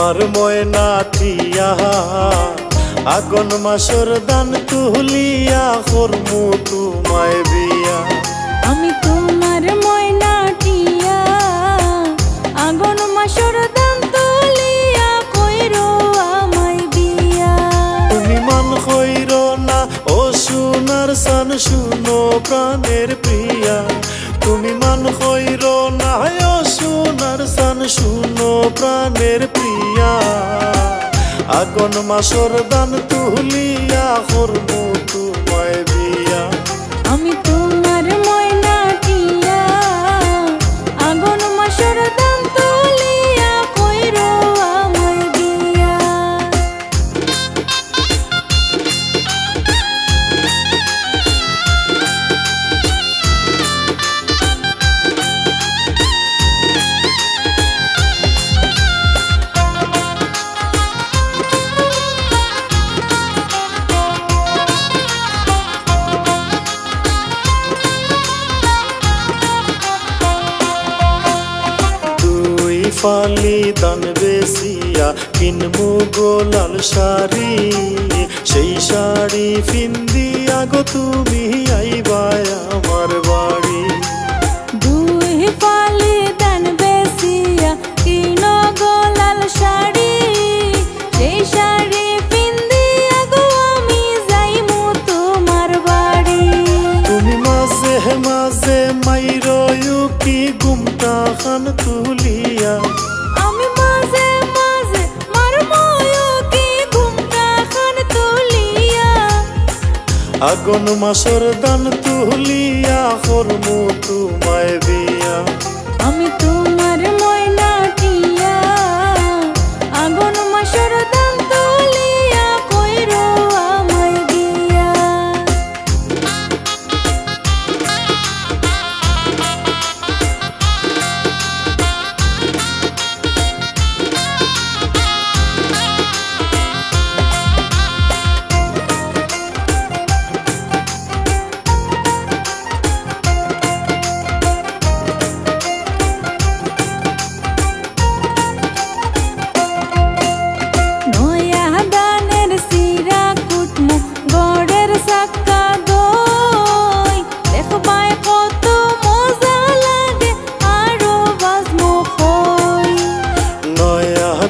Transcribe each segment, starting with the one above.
আমার ময়না টিয়া আগুন মাসর দান তুলিয়া করমু তোমায় বিয়া। আমি তোমার ময়না টিয়া আগুন মাসর দান তুলিয়া কইরো আমায় বিয়া। তুমি মান কইরো না ও সোনার সান শুনো প্রাণের প্রিয়া। তুমি মান কইরো না ও সোনার সান শুনো প্রাণের প্রিয়া। আগুন মাসর দান তুলিয়া করমু তোমায় বিয়া। আমি তোমার ময়না টিয়া আগুন মাসর দান তুলিয়া কইরো আমায় বিয়া। ফালি দান বেসিয়া কিনমু গোলাল শাড়ি। সেই শাড়ি ফিন্দিয়া গো তুমি আইবাই আমার বাড়ি। দুই ফালি দান বেসিয়া কিনো গোলাল শাড়ি। সেই শাড়ি পিন্দিয়া গো আমি যাইমু তোমার বাড়ি। তুমি মাঝে মাঝে মাইরয়ু কি গুমটা খান তুলিয়া। আমি মাঝে মাঝে মারময়ু কি ঘুমটা খান তুলিয়া। আগুন মাসর দান তুলিয়া করমু তোমায় বিয়া। আমি তোমার ময়না টিয়া আগুন মাসর দান তুলিয়া কইরো আমায় বিয়া।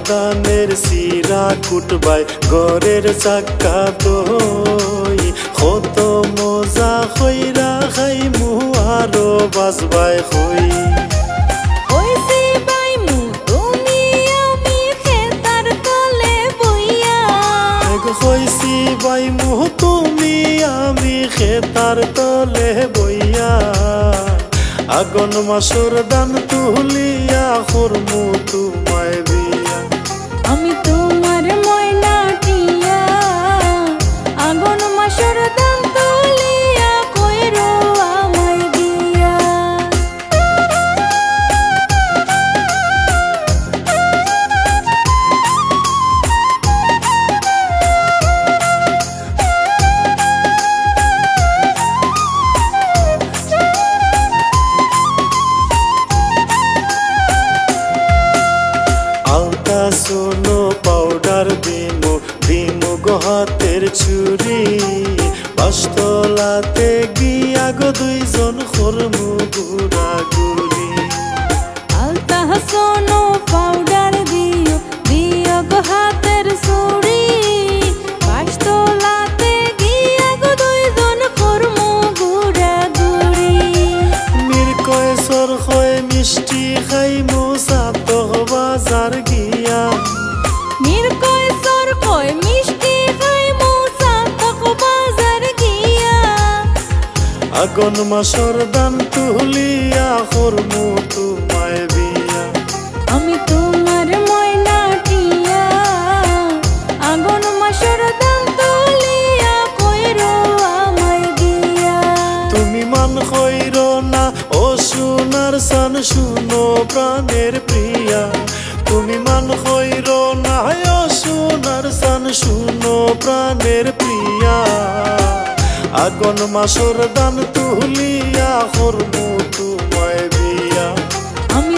দানের সিরা কুটবাই গরের চাক্কা দই। কত মজা হইরা খাইমু আরো বাজবাই হই। হইছি বাইমু তুমি আমি খেতার তলে বইয়া। হইছি বাইমু তুমি আমি খেতার তলে বইয়া। আগুন মাসর দান তুলিয়া করমু তোমায় বিয়া। আমি তোমার ময়না টিয়া আগুন মাসর দান তুলিয়া কইরো আমায় বিয়া। আলতা সোনো পাউডার দিমু দিমু গো হাতের চুরি। পাঁচতলাতে গিয়া গো দুইজন করমু গুড়া গুড়ি। আলতা সোনো পাউডার দিও দিও গো হাতের চুড়ি। পাঁচতলাতে গিয়া গো দুইজন করমু গুড়া গুড়ি। মির কয় সর হয় মিষ্টি খাইমু সাতক বাজার গিয়া। মির কয় সর কয় মিষ্টি খাইমু সাতক বাজার গিয়া। আগুন মাসর দান তুলিয়া করমু তোমায় বিয়া। আমি তোমার ময়না টিয়া আগুন মাসর দান তুলিয়া কইরো আমায় বিয়া। তুমি মান কইরো না ও সোনার সান শুনো প্রাণের প্রিয়া। তুমি মান কইরো না ও সোনার সান শুনো প্রাণের প্রিয়া। আগুন মাসর দান তুলিয়া করমু তোমায় বিয়া। আমি